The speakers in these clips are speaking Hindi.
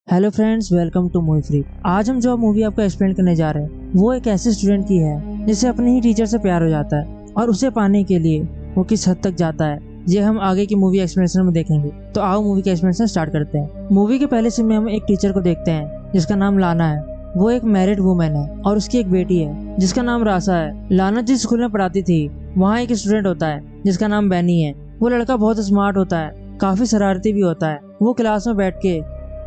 Hello friends, welcome to movie free. आज हम जो मूवी आपको एक्सप्लेन करने जा रहे हैं वो एक ऐसे स्टूडेंट की है जिसे अपने ही टीचर से प्यार हो जाता है और उसे पाने के लिए वो किस हद तक जाता है ये हम आगे की मूवी एक्सप्लेनेशन में देखेंगे। तो आओ मूवी का एक्सप्लेनेशन स्टार्ट करते हैं। मूवी के पहले सीन में हम एक टीचर को देखते हैं जिसका नाम लाना है। वो एक मैरिड वुमेन है और उसकी एक बेटी है जिसका नाम रासा है। लाना जिस स्कूल में पढ़ाती थी वहाँ एक स्टूडेंट होता है जिसका नाम बैनी है। वो लड़का बहुत स्मार्ट होता है, काफी शरारती भी होता है। वो क्लास में बैठ के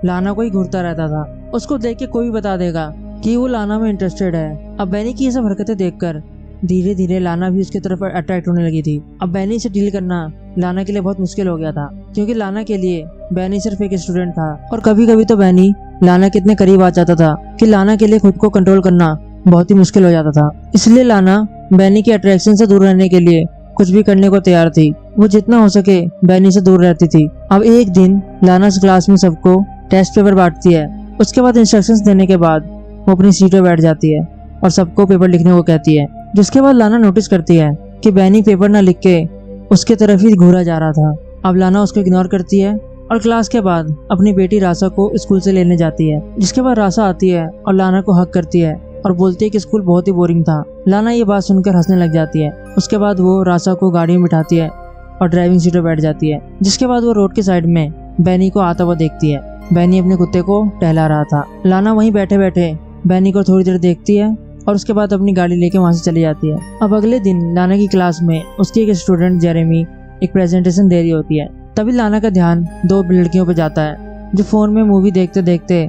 लाना को ही घूरता रहता था। उसको देख के कोई बता देगा कि वो लाना में इंटरेस्टेड है। अब बैनी की ये सब हरकतें देखकर धीरे धीरे लाना भी उसकी तरफ अट्रैक्ट होने लगी थी। अब बैनी से डील करना लाना के लिए बहुत मुश्किल हो गया था क्योंकि लाना के लिए बैनी सिर्फ एक स्टूडेंट था और कभी कभी तो बैनी लाना के इतने करीब आ जाता था कि लाना के लिए खुद को कंट्रोल करना बहुत ही मुश्किल हो जाता था। इसलिए लाना बैनी के अट्रैक्शन से दूर रहने के लिए कुछ भी करने को तैयार थी। वो जितना हो सके बैनी से दूर रहती थी। अब एक दिन लाना क्लास में सबको टेस्ट पेपर बांटती है। उसके बाद इंस्ट्रक्शंस देने के बाद वो अपनी सीट पे बैठ जाती है और सबको पेपर लिखने को कहती है। जिसके बाद लाना नोटिस करती है कि बैनी पेपर ना लिख के उसके तरफ ही घूरा जा रहा था। अब लाना उसको इग्नोर करती है और क्लास के बाद अपनी बेटी रासा को स्कूल से लेने जाती है। जिसके बाद रासा आती है और लाना को हक करती है और बोलती है कि स्कूल बहुत ही बोरिंग था। लाना ये बात सुनकर हंसने लग जाती है। उसके बाद वो रासा को गाड़ी में बिठाती है और ड्राइविंग सीट पर बैठ जाती है। जिसके बाद वो रोड के साइड में बैनी को आता हुआ देखती है। बैनी अपने कुत्ते को टहला रहा था। लाना वहीं बैठे बैठे बैनी को थोड़ी देर देखती है और उसके बाद अपनी गाड़ी लेके वहां से चली जाती है। अब अगले दिन लाना की क्लास में उसकी एक स्टूडेंट जेरेमी एक प्रेजेंटेशन दे रही होती है। तभी लाना का ध्यान दो लड़कियों पर जाता है जो फोन में मूवी देखते देखते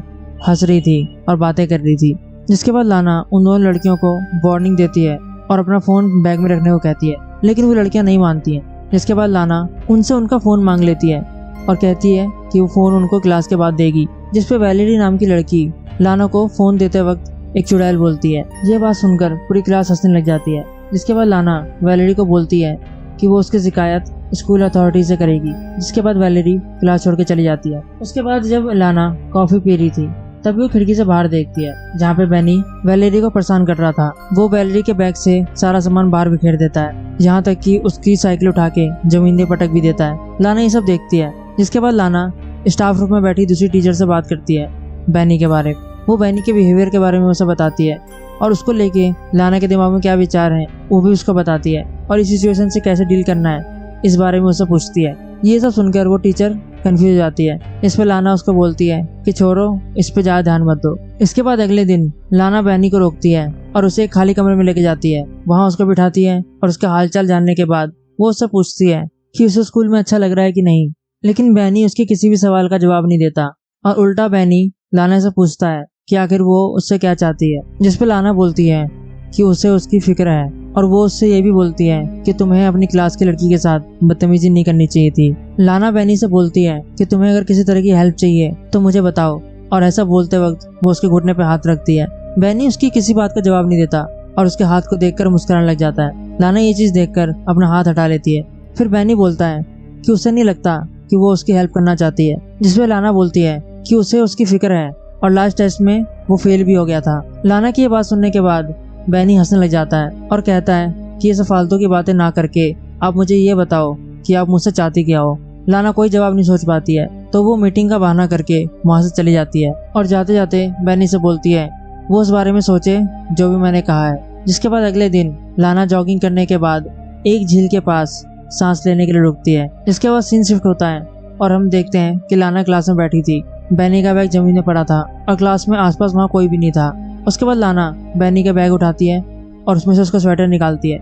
हंस रही थी और बातें कर रही थी। जिसके बाद लाना उन दोनों लड़कियों को वार्निंग देती है और अपना फोन बैग में रखने को कहती है, लेकिन वो लड़कियां नहीं मानती हैं। जिसके बाद लाना उनसे उनका फोन मांग लेती है और कहती है कि वो फोन उनको क्लास के बाद देगी। जिसपे वैलेरी नाम की लड़की लाना को फोन देते वक्त एक चुड़ैल बोलती है। ये बात सुनकर पूरी क्लास हंसने लग जाती है। जिसके बाद लाना वैलेरी को बोलती है कि वो उसकी शिकायत स्कूल अथॉरिटी से करेगी। जिसके बाद वैलेरी क्लास छोड़ के चली जाती है। उसके बाद जब लाना कॉफी पी रही थी तभी वो खिड़की से बाहर देखती है जहाँ पे बैनी वैलेरी को परेशान कर रहा था। वो वैलेरी के बैग से सारा सामान बाहर बिखेर देता है, यहाँ तक कि उसकी साइकिल उठा के जमीन में पटक भी देता है। लाना ये सब देखती है। जिसके बाद लाना स्टाफ रूम में बैठी दूसरी टीचर से बात करती है बैनी के बारे में। वो बैनी के बिहेवियर के बारे में उसे बताती है और उसको लेके लाना के दिमाग में क्या विचार हैं वो भी उसको बताती है और इस सिचुएशन से कैसे डील करना है इस बारे में उससे पूछती है। ये सब सुनकर वो टीचर कंफ्यूज हो जाती है। इस पे लाना उसको बोलती है कि छोड़ो, इस पे ज्यादा ध्यान मत दो। इसके बाद अगले दिन लाना बैनी को रोकती है और उसे एक खाली कमरे में लेके जाती है। वहाँ उसको बिठाती है और उसका हालचाल जानने के बाद वो उससे पूछती है कि उसे स्कूल में अच्छा लग रहा है कि नहीं। लेकिन बैनी उसके किसी भी सवाल का जवाब नहीं देता और उल्टा बैनी लाना से पूछता है कि आखिर वो उससे क्या चाहती है। जिसपे लाना बोलती है कि उसे उसकी फिक्र है और वो उससे ये भी बोलती है कि तुम्हें अपनी क्लास की लड़की के साथ बदतमीजी नहीं करनी चाहिए थी। लाना बैनी से बोलती है कि तुम्हें अगर किसी तरह की हेल्प चाहिए तो मुझे बताओ, और ऐसा बोलते वक्त वो उसके घुटने पे हाथ रखती है। बैनी उसकी किसी बात का जवाब नहीं देता और उसके हाथ को देखकर मुस्कुराने लग जाता है। लाना ये चीज देखकर अपना हाथ हटा लेती है। फिर बैनी बोलता है कि उसे नहीं लगता कि वो उसकी हेल्प करना चाहती है। जिसपे लाना बोलती है कि उसे उसकी फिक्र है और लास्ट टेस्ट में वो फेल भी हो गया था। लाना की ये बात सुनने के बाद बैनी हंसने लग जाता है और कहता है कि ये सब फालतू की बातें ना करके आप मुझे ये बताओ कि आप मुझसे चाहती क्या हो। लाना कोई जवाब नहीं सोच पाती है तो वो मीटिंग का बहाना करके वहाँ से चली जाती है और जाते जाते बैनी से बोलती है वो उस बारे में सोचे जो भी मैंने कहा है। जिसके बाद अगले दिन लाना जॉगिंग करने के बाद एक झील के पास सांस लेने के लिए रुकती है। इसके बाद सीन शिफ्ट होता है और हम देखते हैं कि लाना क्लास में बैठी थी। बैनी का बैग जमीन में पड़ा था और क्लास में आसपास वहाँ कोई भी नहीं था। उसके बाद लाना बैनी का बैग उठाती है और उसमें से उसका स्वेटर निकालती है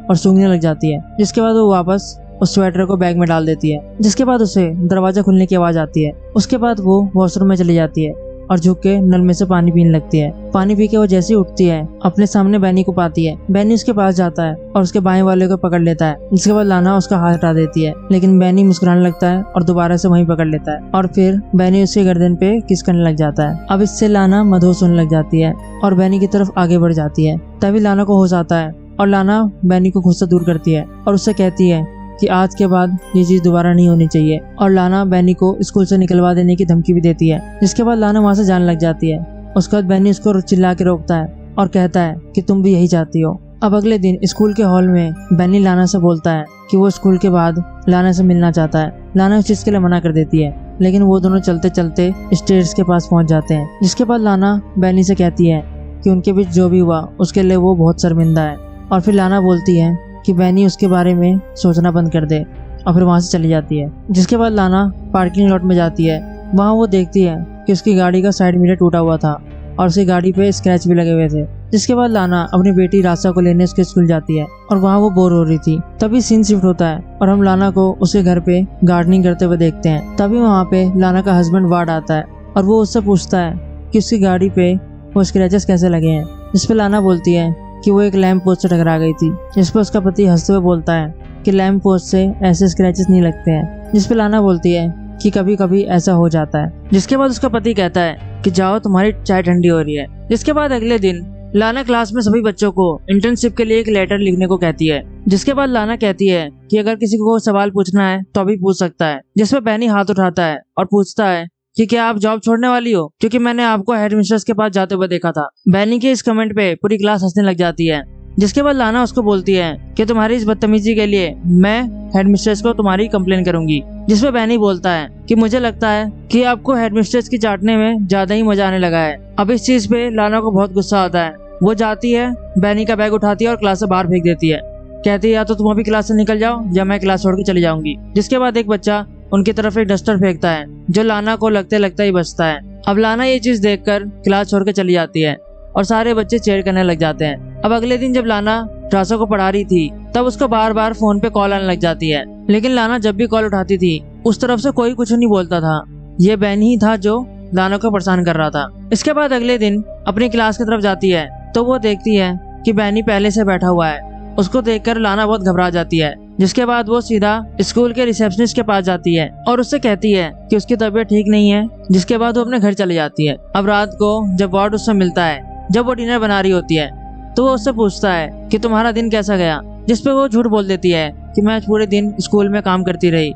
और सूंघने लग जाती है। जिसके बाद वो वापस उस स्वेटर को बैग में डाल देती है। जिसके बाद उसे दरवाजा खुलने की आवाज आती है। उसके बाद वो वॉशरूम में चली जाती है और झुक के नल में से पानी पीने लगती है। पानी पी के वो जैसे ही उठती है अपने सामने बैनी को पाती है। बैनी उसके पास जाता है और उसके बाएं वाले को पकड़ लेता है। जिसके बाद लाना उसका हाथ हटा देती है, लेकिन बैनी मुस्कुराने लगता है और दोबारा से वहीं पकड़ लेता है और फिर बैनी उसके गर्दन पे किस करने लग जाता है। अब इससे लाना मदहोश होने लग जाती है और बैनी की तरफ आगे बढ़ जाती है। तभी लाना को होश आता है और लाना बैनी को खुद से दूर करती है और उससे कहती है कि आज के बाद ये चीज दोबारा नहीं होनी चाहिए। और लाना बैनी को स्कूल से निकलवा देने की धमकी भी देती है। जिसके बाद लाना वहाँ से जाने लग जाती है। उसके बाद बैनी उसको चिल्ला के रोकता है और कहता है कि तुम भी यही चाहती हो। अब अगले दिन स्कूल के हॉल में बैनी लाना से बोलता है कि वो स्कूल के बाद लाना से मिलना चाहता है। लाना उस चीज के लिए मना कर देती है, लेकिन वो दोनों चलते चलते स्टेयर्स के पास पहुंच जाते हैं। जिसके बाद लाना बैनी से कहती है कि उनके बीच जो भी हुआ उसके लिए वो बहुत शर्मिंदा है। और फिर लाना बोलती है कि बैनी उसके बारे में सोचना बंद कर दे, और फिर वहाँ से चली जाती है। जिसके बाद लाना पार्किंग लॉट में जाती है। वहाँ वो देखती है कि उसकी गाड़ी का साइड मिरर टूटा हुआ था और उसकी गाड़ी पे स्क्रैच भी लगे हुए थे। जिसके बाद लाना अपनी बेटी रासा को लेने उसके स्कूल जाती है और वहाँ वो बोर हो रही थी। तभी सीन शिफ्ट होता है और हम लाना को उसके घर पे गार्डनिंग करते हुए देखते हैं। तभी वहाँ पे लाना का हस्बैंड वार्ड आता है और वो उससे पूछता है कि उसकी गाड़ी पे वो स्क्रैचेस कैसे लगे हैं। जिस पे लाना बोलती है कि वो एक लैंप पोस्ट से टकरा गई थी। जिस पे उसका पति हंसते हुए बोलता है कि लैंप पोस्ट से ऐसे स्क्रैचेस नहीं लगते हैं। जिस पे लाना बोलती है कि कभी कभी ऐसा हो जाता है। जिसके बाद उसका पति कहता है कि जाओ तुम्हारी चाय ठंडी हो रही है। जिसके बाद अगले दिन लाना क्लास में सभी बच्चों को इंटर्नशिप के लिए एक लेटर लिखने को कहती है। जिसके बाद लाना कहती है कि अगर किसी को सवाल पूछना है तो अभी पूछ सकता है। जिसपे बैनी हाथ उठाता है और पूछता है कि क्या आप जॉब छोड़ने वाली हो, क्योंकि मैंने आपको हेडमिस्ट्रेस के पास जाते हुए देखा था। बैनी के इस कमेंट पे पूरी क्लास हंसने लग जाती है। जिसके बाद लाना उसको बोलती है कि तुम्हारी इस बदतमीजी के लिए मैं हेडमिस्ट्रेस को तुम्हारी कंप्लेन करूंगी। जिसपे बैनी बोलता है कि मुझे लगता है कि आपको हेडमिस्ट्रेस की चाटने में ज्यादा ही मजा आने लगा है। अब इस चीज पे लाना को बहुत गुस्सा आता है। वो जाती है, बैनी का बैग उठाती है और क्लास से बाहर फेंक देती है। कहती है या तो तुम अभी क्लास से निकल जाओ या मैं क्लास छोड़ के चली जाऊंगी। जिसके बाद एक बच्चा उनकी तरफ एक डस्टर फेंकता है जो लाना को लगते लगता ही बचता है। अब लाना ये चीज देखकर क्लास छोड़ के चली जाती है और सारे बच्चे चेयर करने लग जाते हैं। अब अगले दिन जब लाना रासा को पढ़ा रही थी तब उसको बार बार फोन पे कॉल आने लग जाती है, लेकिन लाना जब भी कॉल उठाती थी उस तरफ से कोई कुछ नहीं बोलता था। ये बैनी ही था जो लाना को परेशान कर रहा था। इसके बाद अगले दिन अपनी क्लास की तरफ जाती है तो वो देखती है कि बैनी पहले से बैठा हुआ है। उसको देखकर लाना बहुत घबरा जाती है। जिसके बाद वो सीधा स्कूल के रिसेप्शनिस्ट के पास जाती है और उससे कहती है कि उसकी तबीयत ठीक नहीं है। जिसके बाद वो अपने घर चली जाती है। अब रात को जब वार्ड उससे मिलता है, जब वो डिनर बना रही होती है, तो वो उससे पूछता है कि तुम्हारा दिन कैसा गया। जिसपे वो झूठ बोल देती है कि मैं पूरे दिन स्कूल में काम करती रही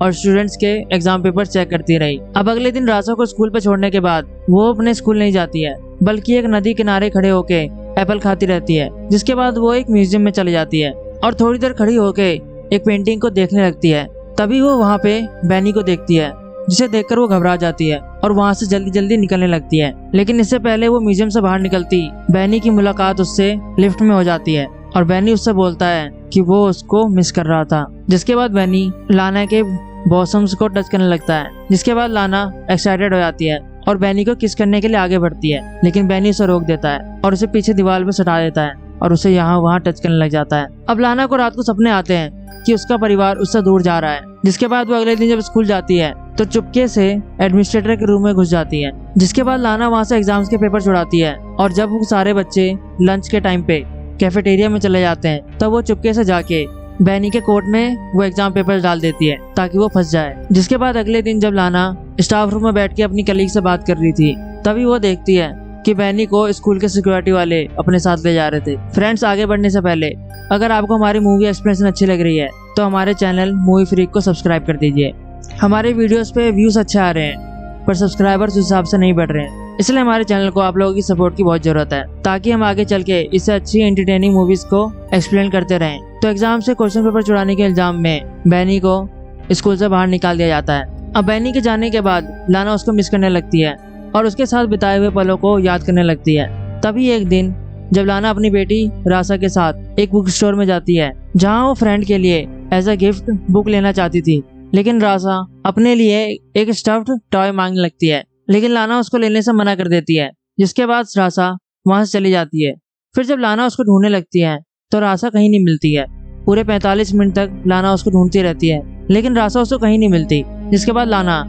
और स्टूडेंट्स के एग्जाम पेपर चेक करती रही। अब अगले दिन रासा को स्कूल पे छोड़ने के बाद वो अपने स्कूल नहीं जाती है, बल्कि एक नदी किनारे खड़े होके एप्पल खाती रहती है। जिसके बाद वो एक म्यूजियम में चली जाती है और थोड़ी देर खड़ी होके एक पेंटिंग को देखने लगती है। तभी वो वहाँ पे बैनी को देखती है, जिसे देखकर वो घबरा जाती है और वहाँ से जल्दी जल्दी निकलने लगती है। लेकिन इससे पहले वो म्यूजियम से बाहर निकलती बैनी की मुलाकात उससे लिफ्ट में हो जाती है और बैनी उससे बोलता है कि वो उसको मिस कर रहा था। जिसके बाद बैनी लाना के बॉसम्स को टच करने लगता है। जिसके बाद लाना एक्साइटेड हो जाती है और बैनी को किस करने के लिए आगे बढ़ती है, लेकिन बैनी उसे रोक देता है और उसे पीछे दीवार पे सटा देता है और उसे यहाँ वहाँ टच करने लग जाता है। अब लाना को रात को सपने आते हैं कि उसका परिवार उससे दूर जा रहा है। जिसके बाद वो अगले दिन जब स्कूल जाती है तो चुपके से एडमिनिस्ट्रेटर के रूम में घुस जाती है। जिसके बाद लाना वहाँ से एग्जाम्स के पेपर छुड़ाती है और जब वो सारे बच्चे लंच के टाइम पे कैफेटेरिया में चले जाते हैं तब वो चुपके से जाके बैनी के कोट में वो एग्जाम पेपर डाल देती है ताकि वो फंस जाए। जिसके बाद अगले दिन जब लाना स्टाफ रूम में बैठ के अपनी कलीग से बात कर रही थी तभी वो देखती है कि बैनी को स्कूल के सिक्योरिटी वाले अपने साथ ले जा रहे थे। फ्रेंड्स, आगे बढ़ने से पहले अगर आपको हमारी मूवी एक्सप्लेनेशन अच्छी लग रही है तो हमारे चैनल मूवी फ्रीक को सब्सक्राइब कर दीजिए। हमारे वीडियोस पे व्यूज अच्छे आ रहे हैं पर सब्सक्राइबर्स उस हिसाब से नहीं बढ़ रहे हैं, इसलिए हमारे चैनल को आप लोगों की सपोर्ट की बहुत जरूरत है ताकि हम आगे चल के इससे अच्छी एंटरटेनिंग मूवीज को एक्सप्लेन करते रहें। तो एग्जाम से क्वेश्चन पेपर चुराने के इल्जाम में बैनी को स्कूल से बाहर निकाल दिया जाता है। अब बैनी के जाने के बाद लाना उसको मिस करने लगती है और उसके साथ बिताए हुए पलों को याद करने लगती है। तभी एक दिन जब लाना अपनी बेटी रासा के साथ एक बुक स्टोर में जाती है जहाँ वो फ्रेंड के लिए एज अ गिफ्ट बुक लेना चाहती थी, लेकिन रासा अपने लिए एक स्टफ्ड टॉय मांगने लगती है, लेकिन लाना उसको लेने से मना कर देती है। जिसके बाद रासा वहाँ से चली जाती है। फिर जब लाना उसको ढूंढने लगती है तो रासा कहीं नहीं मिलती है। पूरे 45 मिनट तक लाना उसको ढूंढती रहती है, लेकिन रासा उसको कहीं नहीं मिलती। जिसके बाद लाना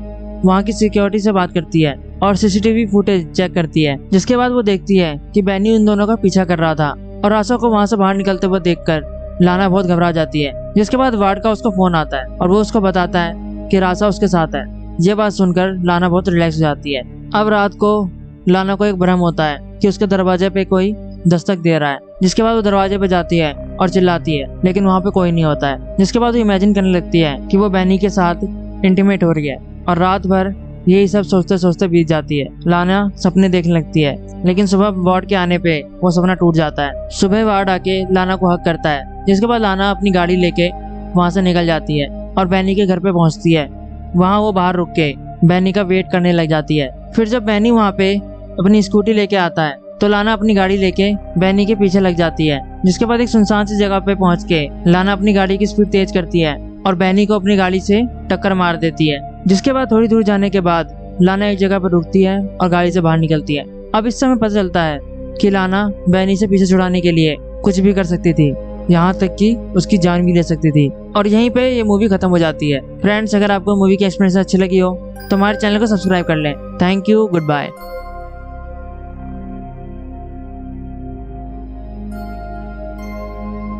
वहाँ की सिक्योरिटी से बात करती है और सीसीटीवी फुटेज चेक करती है। जिसके बाद वो देखती है कि बैनी उन दोनों का पीछा कर रहा था और रासा को वहाँ से बाहर निकलते हुए देखकर लाना बहुत घबरा जाती है। जिसके बाद वार्ड का उसको फोन आता है और वो उसको बताता है कि रासा उसके साथ है। ये बात सुनकर लाना बहुत रिलैक्स हो जाती है। अब रात को लाना को एक भ्रम होता है कि उसके दरवाजे पे कोई दस्तक दे रहा है। जिसके बाद वो दरवाजे पे जाती है और चिल्लाती है, लेकिन वहाँ पे कोई नहीं होता है। जिसके बाद वो इमेजिन करने लगती है कि वो बैनी के साथ इंटीमेट हो रही है और रात भर यही सब सोचते सोचते बीत जाती है। लाना सपने देखने लगती है, लेकिन सुबह वार्ड के आने पे वो सपना टूट जाता है। सुबह वार्ड आके लाना को हक करता है। जिसके बाद लाना अपनी गाड़ी लेके वहाँ से निकल जाती है और बैनी के घर पे पहुंचती है। वहाँ वो बाहर रुक के बैनी का वेट करने लग जाती है। फिर जब बैनी वहाँ पे अपनी स्कूटी लेके आता है तो लाना अपनी गाड़ी लेके बैनी के पीछे लग जाती है। जिसके बाद एक सुनसान सी जगह पे पहुंच के लाना अपनी गाड़ी की स्पीड तेज करती है और बैनी को अपनी गाड़ी से टक्कर मार देती है। जिसके बाद थोड़ी दूर जाने के बाद लाना एक जगह पर रुकती है और गाड़ी से बाहर निकलती है। अब इस समय पता चलता है कि लाना बैनी से पीछे छुड़ाने के लिए कुछ भी कर सकती थी, यहाँ तक कि उसकी जान भी ले सकती थी। और यहीं पे ये मूवी खत्म हो जाती है। फ्रेंड्स, अगर आपको मूवी की एक्सपीरियंस अच्छी लगी हो तो हमारे चैनल को सब्सक्राइब कर लें। Thank you, good bye.